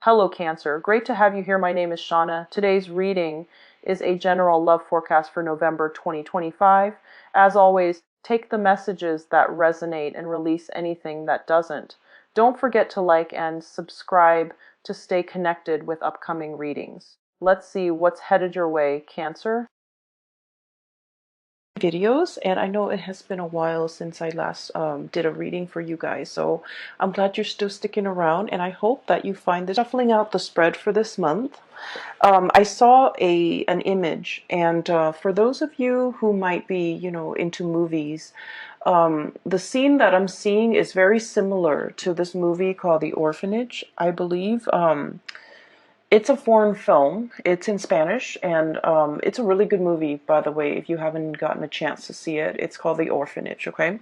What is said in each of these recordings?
Hello, Cancer. Great to have you here. My name is Shauna. Today's reading is a general love forecast for November 2025. As always, take the messages that resonate and release anything that doesn't. Don't forget to like and subscribe to stay connected with upcoming readings. Let's see what's headed your way, Cancer. Videos, and I know it has been a while since I last did a reading for you guys, so I'm glad you're still sticking around, and I hope that you find this. Shuffling out the spread for this month, I saw an image, and for those of you who might be, into movies, the scene that I'm seeing is very similar to this movie called The Orphanage, I believe. It's a foreign film. It's in Spanish, and it's a really good movie, by the way, if you haven't gotten a chance to see it. It's called The Orphanage, okay?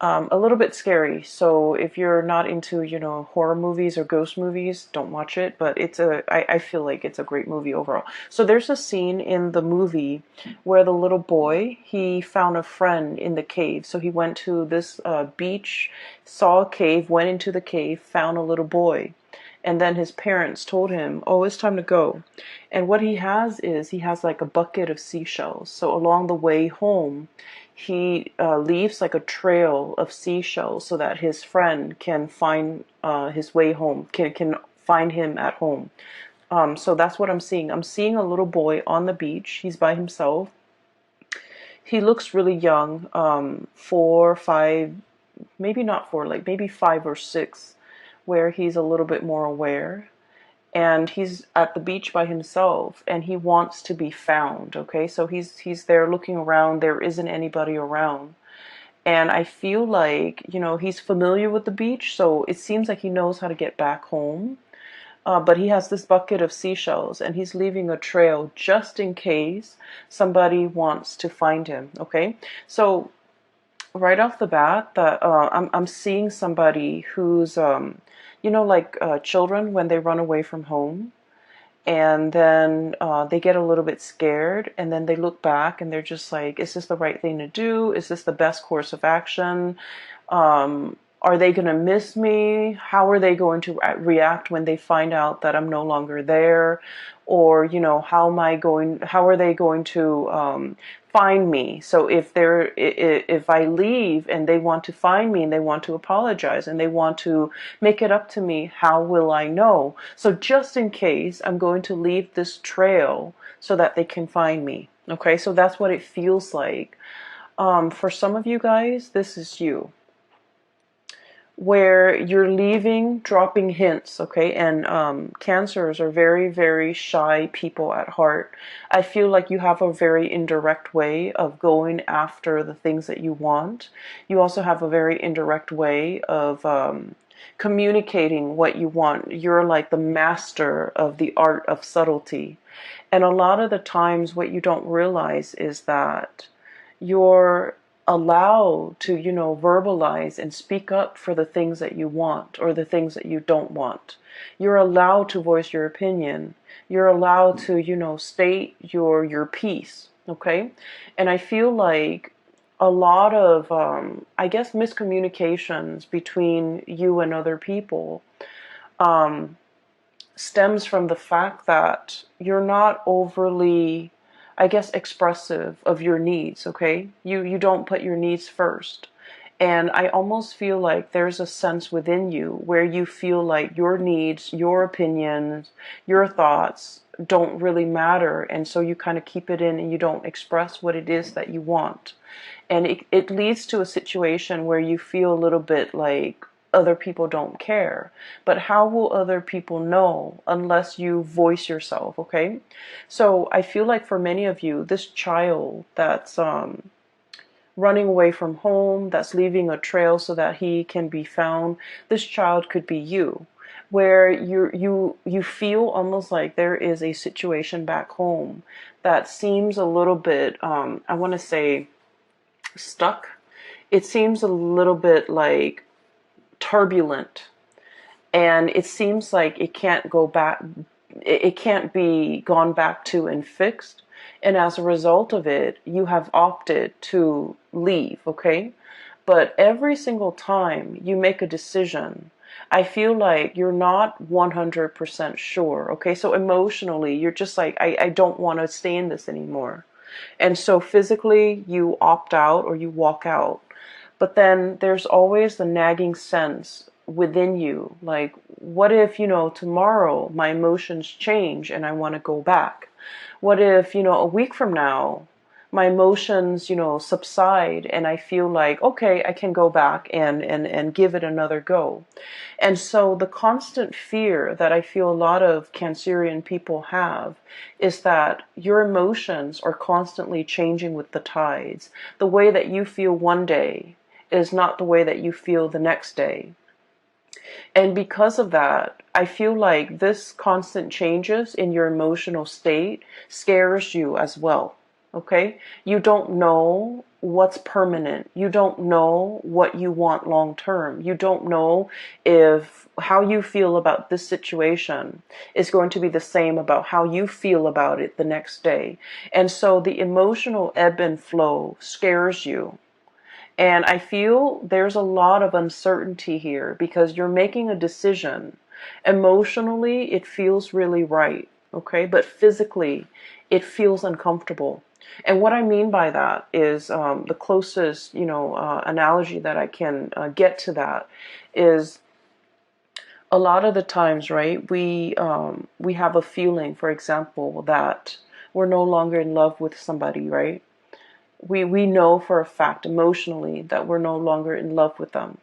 A little bit scary, so if you're not into, horror movies or ghost movies, don't watch it, but I feel like it's a great movie overall. So there's a scene in the movie where the little boy, he found a friend in the cave. So he went to this beach, saw a cave, went into the cave, found a little boy. And then his parents told him, oh, it's time to go. And what he has is, he has like a bucket of seashells. So along the way home, he leaves like a trail of seashells so that his friend can find his way home, can find him at home. So that's what I'm seeing. I'm seeing a little boy on the beach. He's by himself. He looks really young, 4, 5, maybe not 4, like maybe 5 or 6. Where he's a little bit more aware, and he's at the beach by himself, and he wants to be found. Okay, so he's there looking around. There isn't anybody around, and I feel like, he's familiar with the beach, so it seems like he knows how to get back home. But he has this bucket of seashells, and he's leaving a trail just in case somebody wants to find him. Okay, so right off the bat, that I'm seeing somebody who's like children when they run away from home, and then they get a little bit scared, and then they look back and they're just like, is this the right thing to do? Is this the best course of action? Are they going to miss me? How are they going to react when they find out that I'm no longer there? Or, how are they going to find me? So if I leave and they want to find me and they want to apologize and they want to make it up to me, how will I know? So just in case, I'm going to leave this trail so that they can find me. Okay, so that's what it feels like. For some of you guys, this is you, where you're leaving, dropping hints, okay? And Cancers are very, very shy people at heart. I feel like you have a very indirect way of going after the things that you want. You also have a very indirect way of communicating what you want. You're like the master of the art of subtlety. And a lot of the times what you don't realize is that you're allowed to, verbalize and speak up for the things that you want or the things that you don't want. You're allowed to voice your opinion. You're allowed to, state your piece, okay? And I feel like a lot of, I guess, miscommunications between you and other people stems from the fact that you're not overly, I guess, expressive of your needs, okay? You don't put your needs first. And I almost feel like there's a sense within you where you feel like your needs, your opinions, your thoughts don't really matter. And so you kind of keep it in and you don't express what it is that you want. And it leads to a situation where you feel a little bit like other people don't care. But how will other people know unless you voice yourself, okay? So I feel like for many of you, this child that's running away from home, that's leaving a trail so that he can be found, this child could be you, where you feel almost like there is a situation back home that seems a little bit, I want to say, stuck. It seems a little bit like turbulent, and it seems like it can't go back, it can't be gone back to and fixed, and as a result of it, you have opted to leave, okay? But every single time you make a decision, I feel like you're not 100% sure. Okay, so emotionally, you're just like, I don't want to stay in this anymore. And so physically, you opt out or you walk out. But then there's always the nagging sense within you. Like, what if, tomorrow my emotions change and I want to go back? What if, a week from now, my emotions, subside and I feel like, okay, I can go back and give it another go. And so the constant fear that I feel a lot of Cancerian people have is that your emotions are constantly changing with the tides. The way that you feel one day is not the way that you feel the next day. And because of that, I feel like this constant changes in your emotional state scares you as well. Okay? You don't know what's permanent. You don't know what you want long term. You don't know if how you feel about this situation is going to be the same about how you feel about it the next day. And so the emotional ebb and flow scares you. And I feel there's a lot of uncertainty here because you're making a decision. Emotionally, it feels really right, okay? But physically, it feels uncomfortable. And what I mean by that is the closest, analogy that I can get to that is a lot of the times, right? We have a feeling, for example, that we're no longer in love with somebody, right? We know for a fact emotionally that we're no longer in love with them.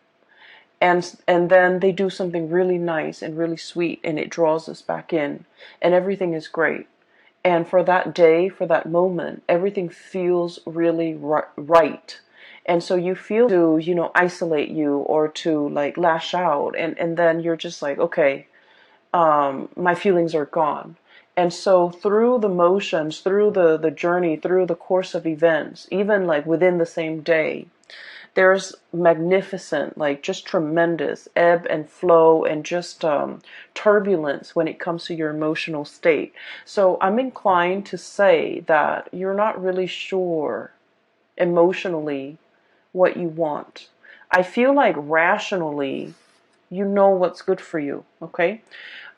And then they do something really nice and really sweet and it draws us back in and everything is great. And for that day, for that moment, everything feels really right. And so you feel to, isolate you or to like lash out. And then you're just like, okay, my feelings are gone. And so through the motions, through the journey, through the course of events, even like within the same day, there's magnificent, like just tremendous ebb and flow and just turbulence when it comes to your emotional state. So I'm inclined to say that you're not really sure emotionally what you want. I feel like rationally, you know what's good for you, okay?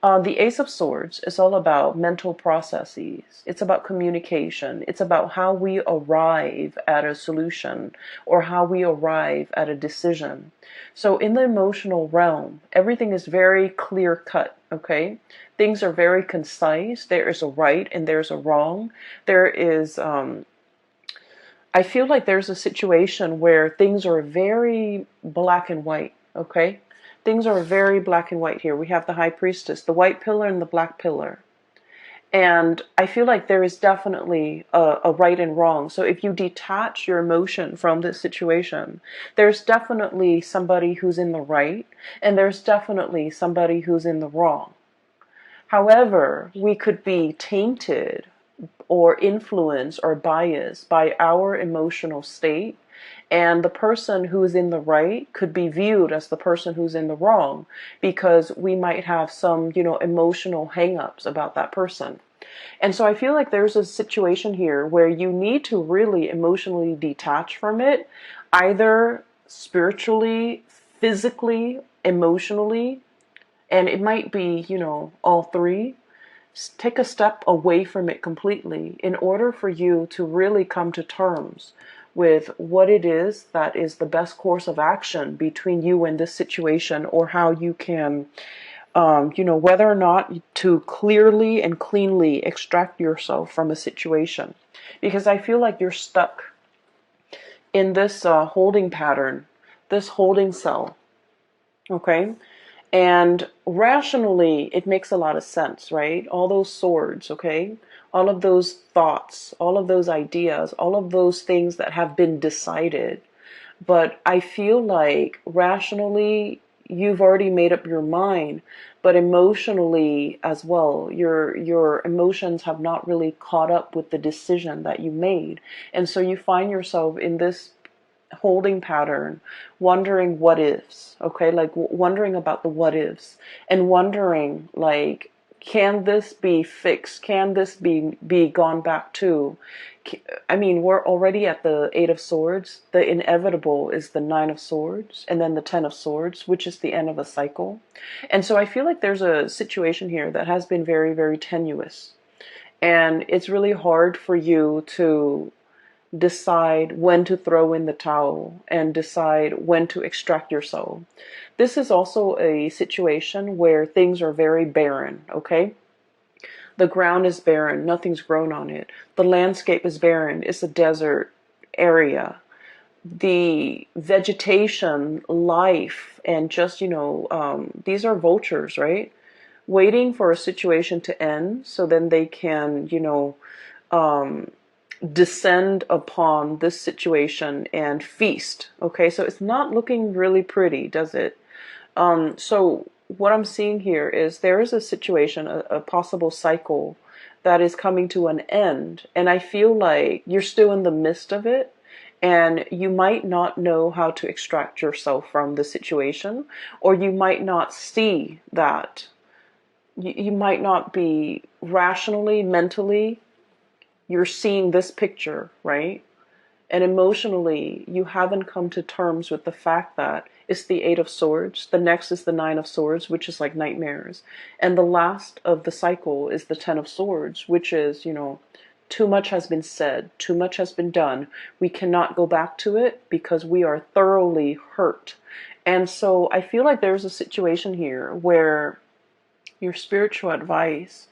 The Ace of Swords is all about mental processes. It's about communication. It's about how we arrive at a solution or how we arrive at a decision. So in the emotional realm, everything is very clear cut, okay? Things are very concise. There is a right and there's a wrong. There is, I feel like there's a situation where things are very black and white, okay? Things are very black and white here. We have the High Priestess, the white pillar and the black pillar. And I feel like there is definitely a right and wrong. So if you detach your emotion from this situation, there's definitely somebody who's in the right, and there's definitely somebody who's in the wrong. However, we could be tainted or influenced or biased by our emotional state. And the person who's in the right could be viewed as the person who's in the wrong because we might have some, emotional hang-ups about that person. And so I feel like there's a situation here where you need to really emotionally detach from it, either spiritually, physically, emotionally, and it might be, all three. Take a step away from it completely in order for you to really come to terms with what it is that is the best course of action between you and this situation, or how you can, whether or not to clearly and cleanly extract yourself from a situation. Because I feel like you're stuck in this holding pattern, this holding cell, okay? And rationally, it makes a lot of sense, right? All those swords, okay? All of those thoughts, all of those ideas, all of those things that have been decided. But I feel like rationally, you've already made up your mind, but emotionally as well, your emotions have not really caught up with the decision that you made. And so you find yourself in this holding pattern, wondering what ifs, okay? Like wondering about the what ifs and wondering like, Can this be fixed? Can this be gone back to? I mean, we're already at the Eight of Swords. The inevitable is the Nine of Swords, and then the Ten of Swords, which is the end of a cycle. And so I feel like there's a situation here that has been very, very tenuous. And it's really hard for you to decide when to throw in the towel and decide when to extract your soul. This is also a situation where things are very barren, okay? The ground is barren, nothing's grown on it. The landscape is barren, it's a desert area. The vegetation, life, and just, these are vultures, right? Waiting for a situation to end so then they can, descend upon this situation and feast. Okay, so it's not looking really pretty, does it? So what I'm seeing here is there is a situation, a possible cycle that is coming to an end, and I feel like you're still in the midst of it, and you might not know how to extract yourself from the situation, or you might not see that. You might not be rationally, mentally, you're seeing this picture, right? And emotionally, you haven't come to terms with the fact that it's the Eight of Swords. The next is the Nine of Swords, which is like nightmares. And the last of the cycle is the Ten of Swords, which is, too much has been said, too much has been done. We cannot go back to it because we are thoroughly hurt. And so I feel like there's a situation here where your spiritual advice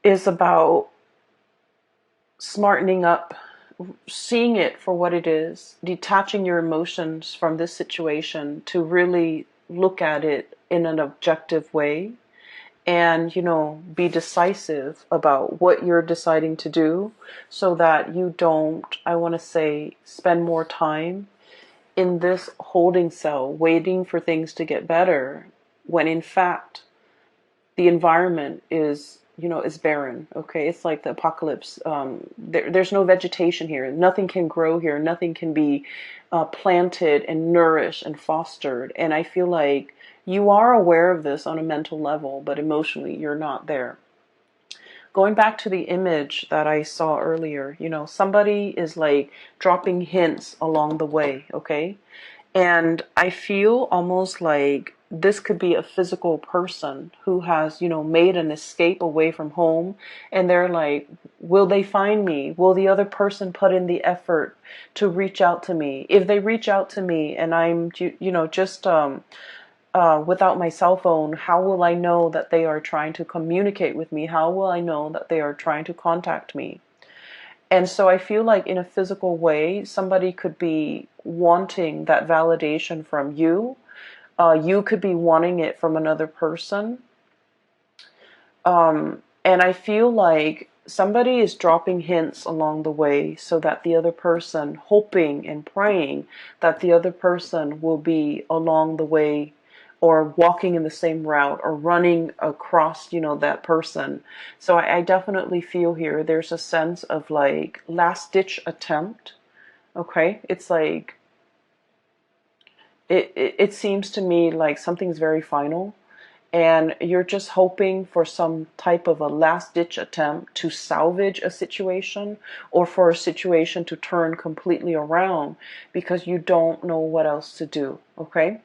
is about smartening up, seeing it for what it is, detaching your emotions from this situation to really look at it in an objective way and, be decisive about what you're deciding to do so that you don't, I want to say, spend more time in this holding cell waiting for things to get better when in fact the environment is barren. Okay, it's like the apocalypse. There's no vegetation here. Nothing can grow here. Nothing can be planted and nourished and fostered. And I feel like you are aware of this on a mental level, but emotionally you're not there. Going back to the image that I saw earlier, somebody is like dropping hints along the way. Okay, and I feel almost like this could be a physical person who has, made an escape away from home. And they're like, will they find me? Will the other person put in the effort to reach out to me? If they reach out to me and I'm, just without my cell phone, how will I know that they are trying to communicate with me? How will I know that they are trying to contact me? And so I feel like in a physical way, somebody could be wanting that validation from you. You could be wanting it from another person. And I feel like somebody is dropping hints along the way so that the other person, hoping and praying that the other person will be along the way or walking in the same route or running across, that person. So I definitely feel here there's a sense of like last ditch attempt. Okay, it's like it seems to me like something's very final and you're just hoping for some type of a last ditch attempt to salvage a situation or for a situation to turn completely around because you don't know what else to do. Okay.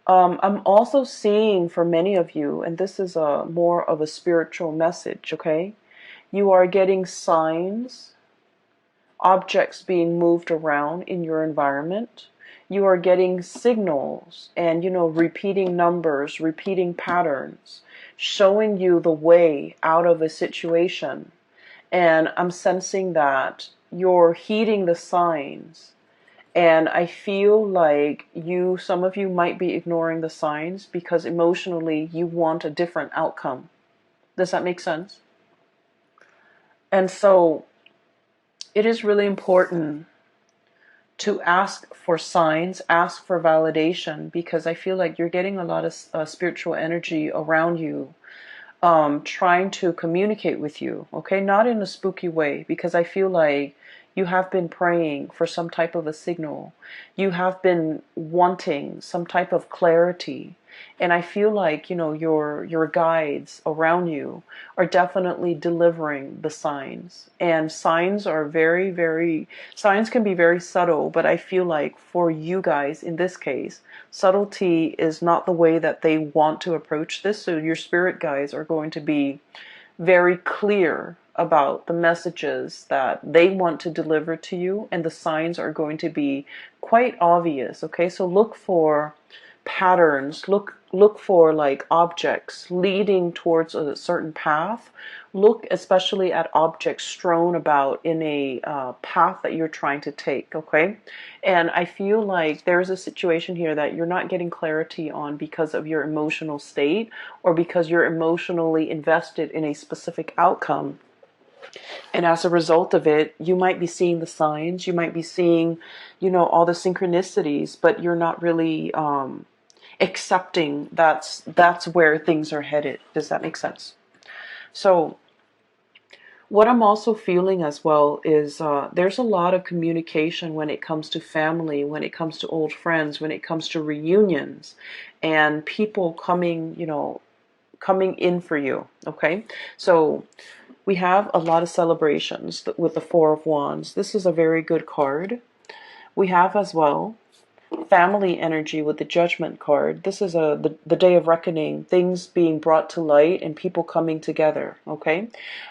I'm also seeing for many of you, and this is a more of a spiritual message. Okay, you are getting signs, objects being moved around in your environment. You are getting signals and, repeating numbers, repeating patterns, showing you the way out of a situation. And I'm sensing that you're heeding the signs. And I feel like some of you might be ignoring the signs because emotionally you want a different outcome. Does that make sense? And so it is really important to ask for signs, ask for validation, because I feel like you're getting a lot of spiritual energy around you, trying to communicate with you, okay? Not in a spooky way, because I feel like you have been praying for some type of a signal. You have been wanting some type of clarity. And I feel like, your guides around you are definitely delivering the signs. And signs can be very subtle, but I feel like for you guys in this case, subtlety is not the way that they want to approach this. So your spirit guides are going to be very clear about the messages that they want to deliver to you, and the signs are going to be quite obvious. Okay, so look for patterns, look for like objects leading towards a certain path. Look especially at objects strewn about in a path that you're trying to take. Okay, and I feel like there's a situation here that you're not getting clarity on because of your emotional state, or because you're emotionally invested in a specific outcome. And as a result of it, you might be seeing the signs, you might be seeing, all the synchronicities, but you're not really accepting that's where things are headed. Does that make sense? So what I'm also feeling as well is there's a lot of communication when it comes to family, when it comes to old friends, when it comes to reunions, and people coming in for you. Okay, so we have a lot of celebrations with the Four of Wands. This is a very good card. We have as well family energy with the Judgment card. This is the day of reckoning, things being brought to light and people coming together. Okay,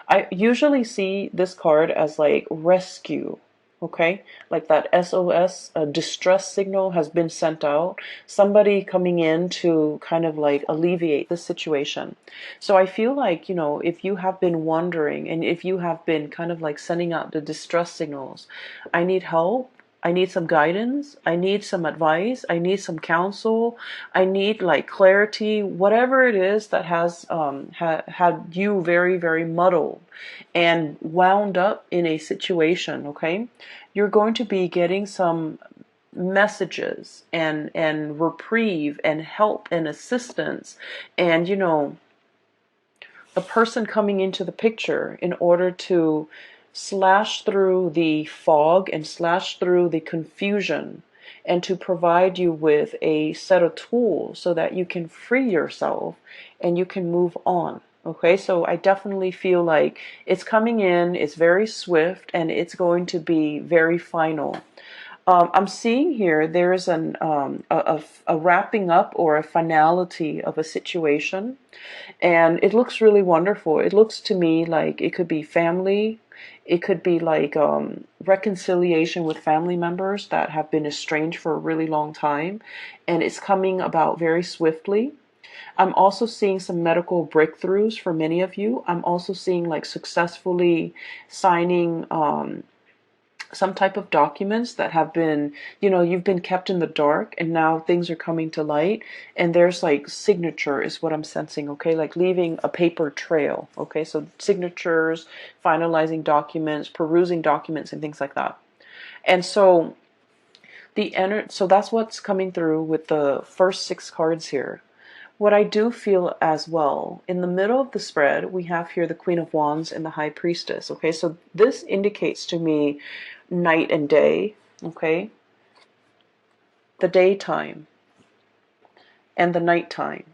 I usually see this card as like rescue. Okay, like that SOS, a distress signal has been sent out, somebody coming in to kind of like alleviate the situation. So I feel like, if you have been wondering, and if you have been kind of like sending out the distress signals, I need help, I need some guidance, I need some advice, I need some counsel, I need like clarity, whatever it is that has had you very, very muddled and wound up in a situation. Okay, you're going to be getting some messages and reprieve and help and assistance, and a person coming into the picture in order to slash through the fog and slash through the confusion, and to provide you with a set of tools so that you can free yourself and you can move on. Okay, so I definitely feel like it's coming in, it's very swift, and it's going to be very final. I'm seeing here there is a wrapping up or a finality of a situation, and it looks really wonderful. It looks to me like it could be family, it could be like reconciliation with family members that have been estranged for a really long time, and it's coming about very swiftly. I'm also seeing some medical breakthroughs for many of you. I'm also seeing like successfully signing some type of documents that have been, you've been kept in the dark, and now things are coming to light, and there's like signature is what I'm sensing. Okay, like leaving a paper trail. Okay, so signatures, finalizing documents, perusing documents, and things like that. And so so that's what's coming through with the first 6 cards here. What I do feel as well, in the middle of the spread, we have here the Queen of Wands and the High Priestess. Okay, so this indicates to me night and day. Okay, the daytime and the nighttime.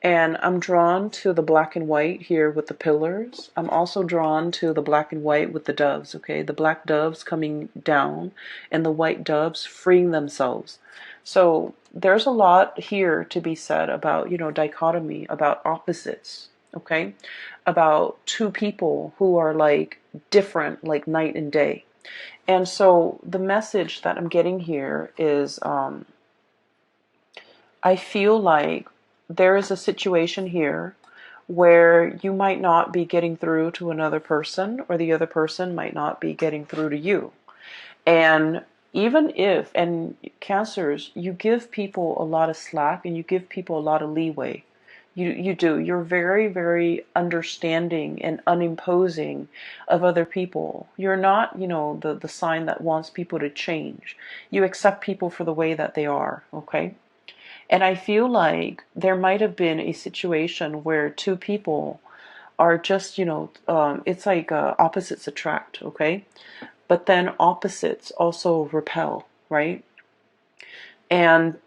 And I'm drawn to the black and white here with the pillars. I'm also drawn to the black and white with the doves. Okay, the black doves coming down and the white doves freeing themselves. So there's a lot here to be said about, dichotomy, about opposites. Okay, about two people who are like different, like night and day. And so the message that I'm getting here is I feel like there is a situation here where you might not be getting through to another person, or the other person might not be getting through to you. And even if, and Cancers, you give people a lot of slack and you give people a lot of leeway. You do. You're very, very understanding and unimposing of other people. You're not, the sign that wants people to change. You accept people for the way that they are, okay? And I feel like there might have been a situation where two people are just, it's like opposites attract, okay? But then opposites also repel, right? And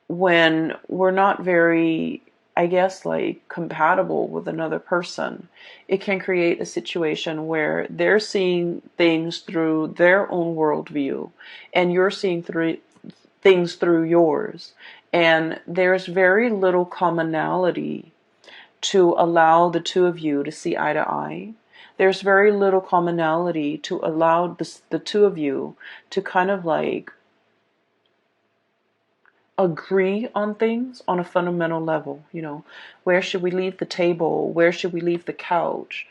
when we're not very, I guess, like compatible with another person, it can create a situation where they're seeing things through their own worldview and you're seeing through things through yours. And there's very little commonality to allow the two of you to see eye to eye. There's very little commonality to allow the two of you to kind of like agree on things on a fundamental level. You know, where should we leave the table? Where should we leave the couch?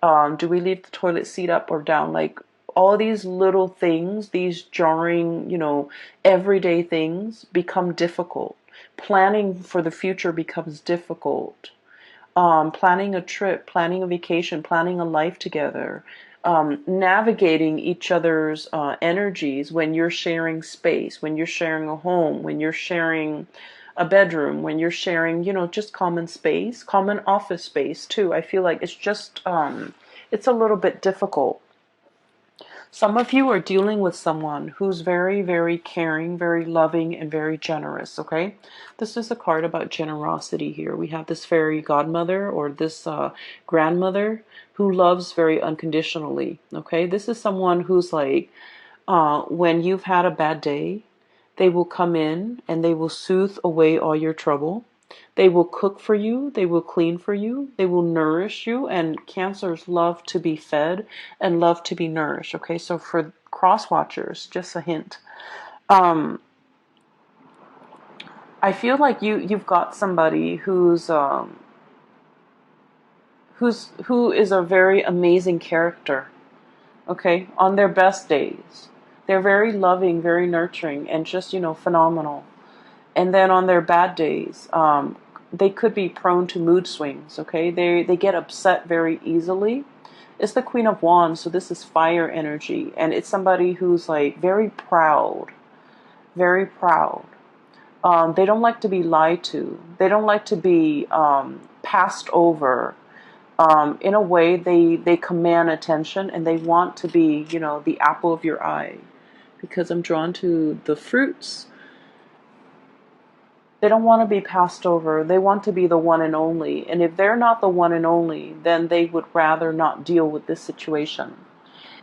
Do we leave the toilet seat up or down? Like all these little things, these jarring, you know, everyday things become difficult. Planning for the future becomes difficult. Planning a trip, planning a vacation, planning a life together, navigating each other's energies when you're sharing space, when you're sharing a home, when you're sharing a bedroom, when you're sharing, you know, just common space, common office space too. I feel like it's just, it's a little bit difficult. Some of you are dealing with someone who's very, very caring, very loving, and very generous, okay? This is a card about generosity here. We have this fairy godmother or this grandmother who loves very unconditionally, okay? This is someone who's like, when you've had a bad day, they will come in and they will soothe away all your trouble. They will cook for you. They will clean for you. They will nourish you. And Cancers love to be fed and love to be nourished. Okay, so for cross watchers, just a hint. I feel like you've got somebody who is a very amazing character. Okay, on their best days, they're very loving, very nurturing, and just, you know, phenomenal. And then on their bad days, they could be prone to mood swings, okay? They get upset very easily. It's the Queen of Wands, so this is fire energy. And it's somebody who's like very proud, very proud. They don't like to be lied to. They don't like to be passed over. In a way, they command attention and they want to be, you know, the apple of your eye. Because I'm drawn to the fruits. They don't want to be passed over. They want to be the one and only. And if they're not the one and only, then they would rather not deal with this situation.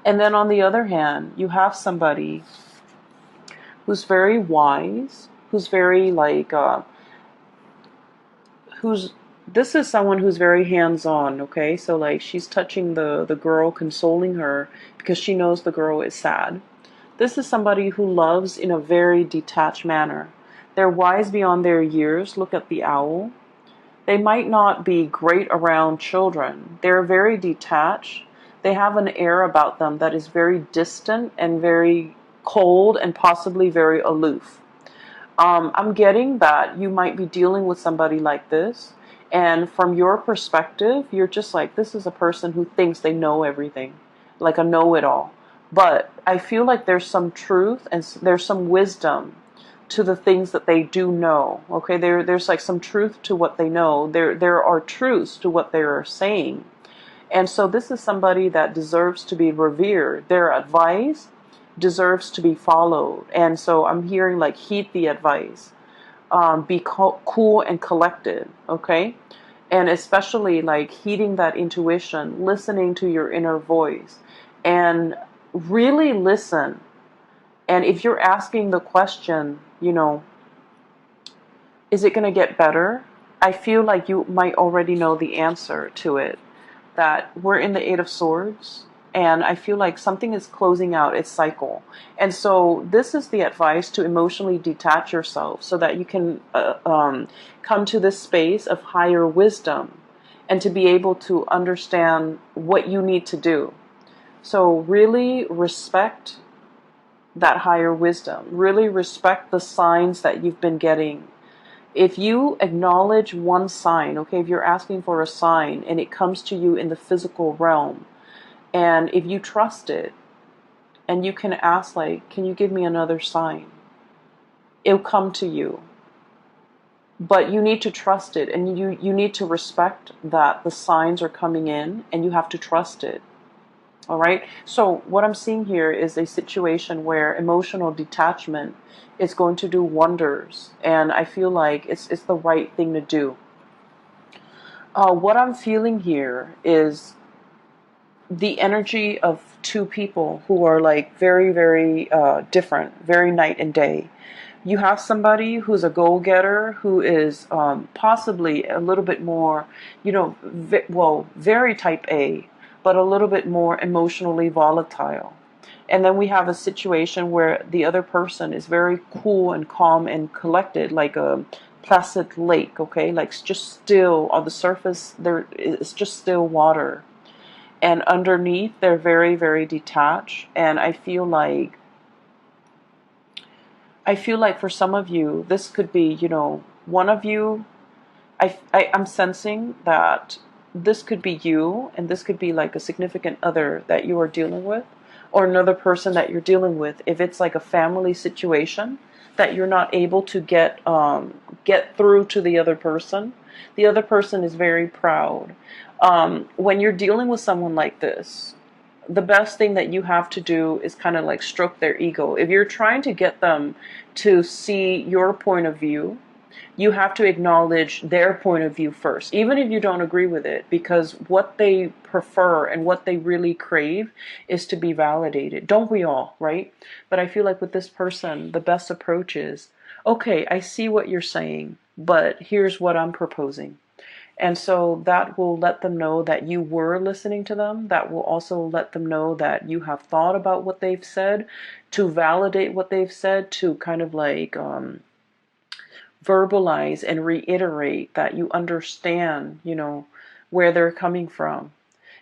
And then on the other hand, you have somebody who's very wise, who's very like, this is someone who's very hands-on, okay? So like she's touching the girl, consoling her because she knows the girl is sad. This is somebody who loves in a very detached manner. They're wise beyond their years. Look at the owl. They might not be great around children. They're very detached. They have an air about them that is very distant and very cold and possibly very aloof. I'm getting that you might be dealing with somebody like this. And from your perspective, you're just like, this is a person who thinks they know everything, like a know-it-all. But I feel like there's some truth and there's some wisdom to the things that they do know. Okay, there's like some truth to what they know. There are truths to what they are saying. And so this is somebody that deserves to be revered. Their advice deserves to be followed. And so I'm hearing like heed the advice. Be cool and collected, okay? And especially like heeding that intuition, listening to your inner voice, and really listen. And if you're asking the question, you know, is it going to get better? I feel like you might already know the answer to it. That we're in the Eight of Swords, and I feel like something is closing out its cycle. And so this is the advice to emotionally detach yourself so that you can come to this space of higher wisdom and to be able to understand what you need to do. So really respect that higher wisdom. Really respect the signs that you've been getting. If you acknowledge one sign, okay, if you're asking for a sign and it comes to you in the physical realm, and if you trust it, and you can ask like, can you give me another sign? It'll come to you. But you need to trust it, and you need to respect that the signs are coming in, and you have to trust it. All right. So what I'm seeing here is a situation where emotional detachment is going to do wonders, and I feel like it's the right thing to do. What I'm feeling here is the energy of two people who are like very, very different, very night and day. You have somebody who's a goal-getter, who is possibly a little bit more, well, very type A, but a little bit more emotionally volatile. And then we have a situation where the other person is very cool and calm and collected, like a placid lake, okay? Like just still on the surface, there is just still water. And underneath, they're very, very detached. And I feel like for some of you, this could be, one of you. I'm sensing that this could be you, and this could be like a significant other that you are dealing with, or another person that you're dealing with. If it's like a family situation that you're not able to get through to the other person is very proud. When you're dealing with someone like this, the best thing that you have to do is kind of like stroke their ego. If you're trying to get them to see your point of view, you have to acknowledge their point of view first, even if you don't agree with it, because what they prefer and what they really crave is to be validated. Don't we all, right? But I feel like with this person, the best approach is, okay, I see what you're saying, but here's what I'm proposing. And so that will let them know that you were listening to them. That will also let them know that you have thought about what they've said, to validate what they've said, to kind of like verbalize and reiterate that you understand, where they're coming from.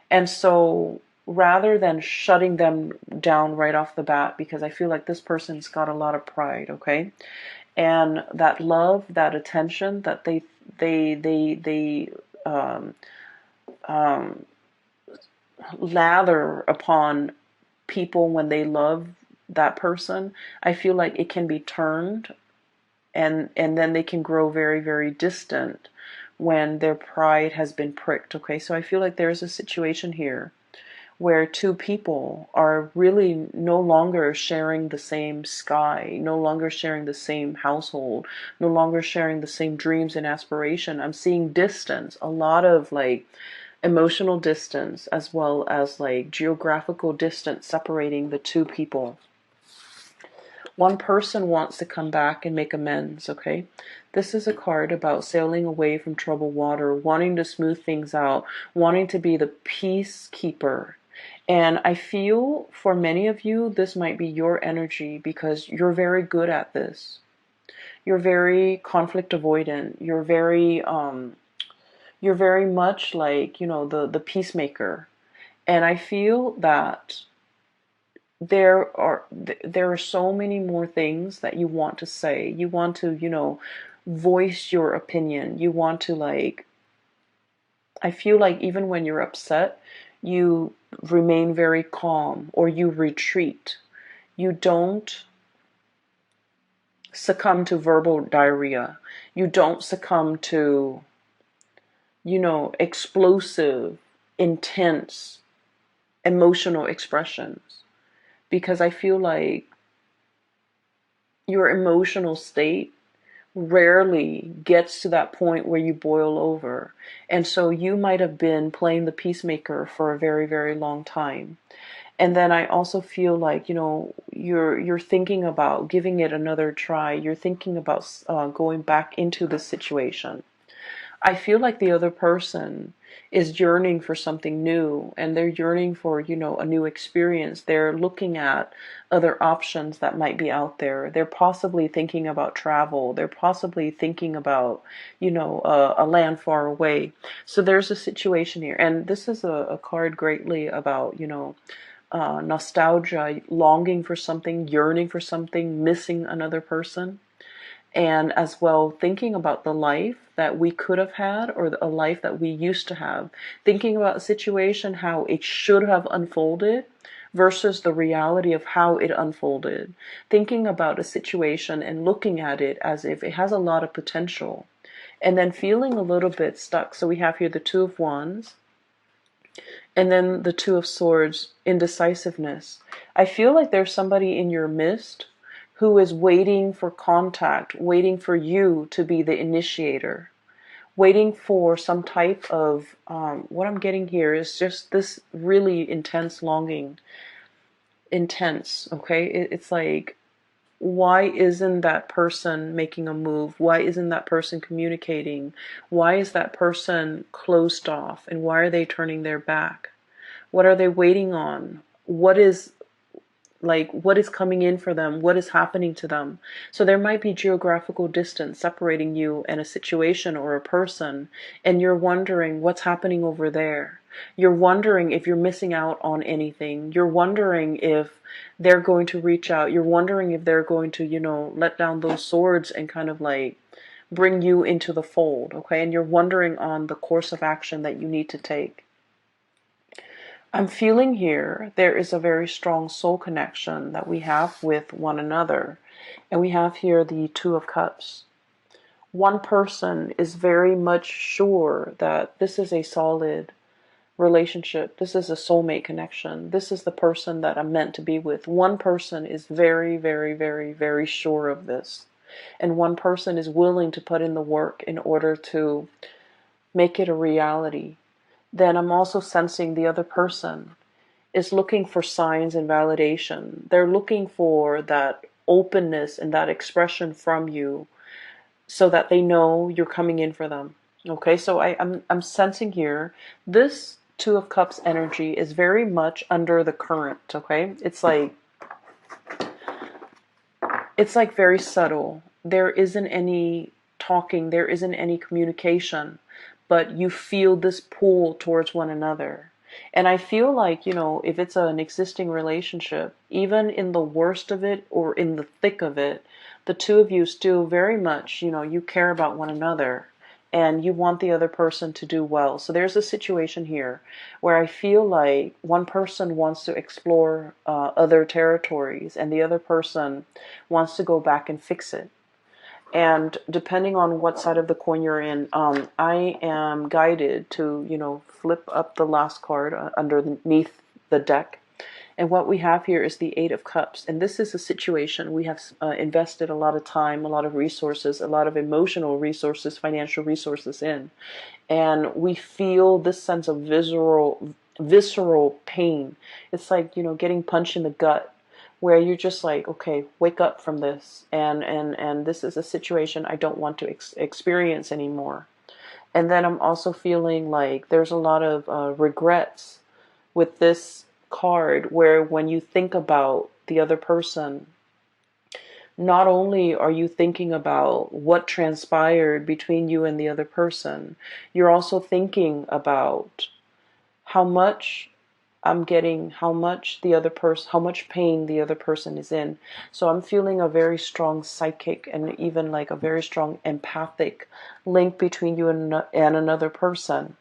And so rather than shutting them down right off the bat, because I feel like this person's got a lot of pride, okay? And that love, that attention that they um, lather upon people when they love that person, I feel like it can be turned, and then they can grow very, very distant when their pride has been pricked. Okay, so I feel like there's a situation here where two people are really no longer sharing the same sky, no longer sharing the same household, no longer sharing the same dreams and aspiration. I'm seeing distance, a lot of like emotional distance, as well as like geographical distance separating the two people. One person wants to come back and make amends, okay? This is a card about sailing away from troubled water, wanting to smooth things out, wanting to be the peacekeeper. And I feel for many of you, this might be your energy because you're very good at this. You're very conflict avoidant. You're very much like, the peacemaker. And I feel that there are so many more things that you want to say. You want to, voice your opinion. You want to like, I feel like even when you're upset, you remain very calm, or you retreat. You don't succumb to verbal diarrhea. You don't succumb to, explosive, intense emotional expressions, because I feel like your emotional state rarely gets to that point where you boil over. And so you might have been playing the peacemaker for a very, very long time. And then I also feel like, you're thinking about giving it another try. You're thinking about going back into the situation. I feel like the other person is yearning for something new, and they're yearning for, a new experience. They're looking at other options that might be out there. They're possibly thinking about travel. They're possibly thinking about, a land far away. So there's a situation here. And this is a card greatly about, nostalgia, longing for something, yearning for something, missing another person, and as well thinking about the life that we could have had, or a life that we used to have, thinking about a situation, how it should have unfolded versus the reality of how it unfolded, thinking about a situation and looking at it as if it has a lot of potential, and then feeling a little bit stuck. So we have here the Two of Wands, And then the Two of Swords, indecisiveness. I feel like there's somebody in your midst who is waiting for contact, waiting for you to be the initiator, waiting for some type of, what I'm getting here is just this really intense longing. Intense, okay? It's like, why isn't that person making a move? Why isn't that person communicating? Why is that person closed off? And why are they turning their back? What are they waiting on? What is coming in for them? What is happening to them? So there might be geographical distance separating you and a situation or a person, and you're wondering what's happening over there. You're wondering if you're missing out on anything. You're wondering if they're going to reach out. You're wondering if they're going to, let down those swords and kind of like bring you into the fold, okay? And you're wondering on the course of action that you need to take. I'm feeling here there is a very strong soul connection that we have with one another. And we have here the Two of Cups. One person is very much sure that this is a solid relationship. This is a soulmate connection. This is the person that I'm meant to be with. One person is very, very, very, very sure of this. And one person is willing to put in the work in order to make it a reality. Then I'm also sensing the other person is looking for signs and validation. They're looking for that openness and that expression from you so that they know you're coming in for them. Okay, so I'm sensing here this Two of Cups energy is very much under the current, okay? It's like very subtle. There isn't any talking, there isn't any communication, but you feel this pull towards one another. And I feel like, if it's an existing relationship, even in the worst of it or in the thick of it, the two of you still very much, you care about one another and you want the other person to do well. So there's a situation here where I feel like one person wants to explore other territories and the other person wants to go back and fix it. And depending on what side of the coin you're in, I am guided to, flip up the last card underneath the deck. And what we have here is the Eight of Cups. And this is a situation we have invested a lot of time, a lot of resources, a lot of emotional resources, financial resources in. And we feel this sense of visceral pain. It's like, getting punched in the gut, where you're just like, okay, wake up from this. And this is a situation I don't want to experience anymore. And then I'm also feeling like there's a lot of regrets with this card, where when you think about the other person, not only are you thinking about what transpired between you and the other person, you're also thinking about how much I'm getting, how much how much pain the other person is in. So I'm feeling a very strong psychic and even like a very strong empathic link between you and another person,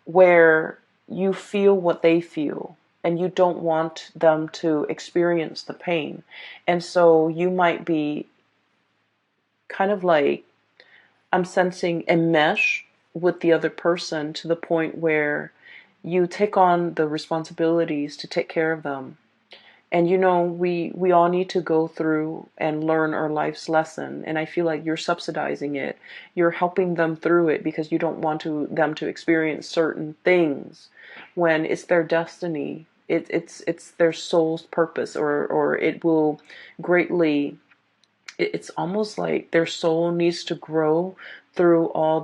where you feel what they feel and you don't want them to experience the pain. And so you might be kind of like, I'm sensing a mesh with the other person to the point where you take on the responsibilities to take care of them. And we all need to go through and learn our life's lesson. And I feel like you're subsidizing it. You're helping them through it because you don't want them to experience certain things when it's their destiny. It's their soul's purpose, or it will greatly, it's almost like their soul needs to grow through all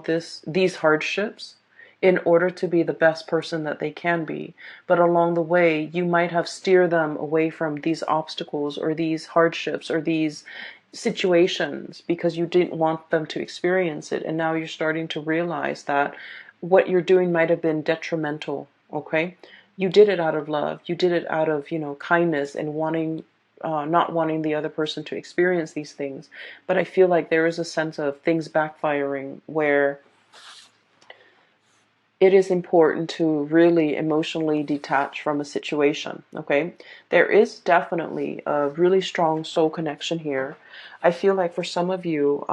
these hardships in order to be the best person that they can be. But along the way, you might have steered them away from these obstacles or these hardships or these situations because you didn't want them to experience it. And now you're starting to realize that what you're doing might have been detrimental, okay? You did it out of love. You did it out of, kindness and not wanting the other person to experience these things. But I feel like there is a sense of things backfiring where it is important to really emotionally detach from a situation, okay? There is definitely a really strong soul connection here. I feel like for some of you,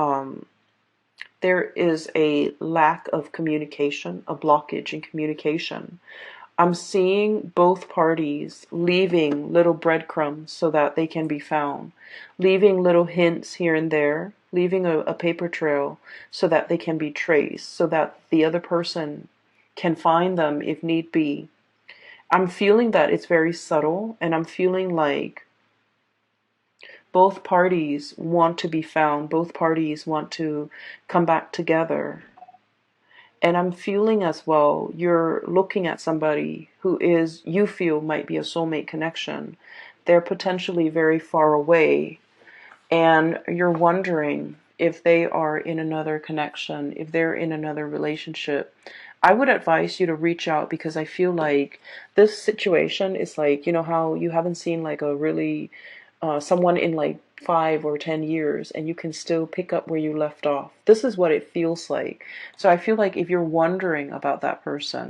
there is a lack of communication, a blockage in communication. I'm seeing both parties leaving little breadcrumbs so that they can be found, leaving little hints here and there, leaving a paper trail so that they can be traced, so that the other person can find them if need be. I'm feeling that it's very subtle, and I'm feeling like both parties want to be found, both parties want to come back together. And I'm feeling as well, you're looking at somebody who is, you feel might be a soulmate connection. They're potentially very far away, and you're wondering if they are in another connection, if they're in another relationship. I would advise you to reach out, because I feel like this situation is like, you know how you haven't seen like a really someone in like 5 or 10 years, and you can still pick up where you left off. This is what it feels like. So I feel like if you're wondering about that person,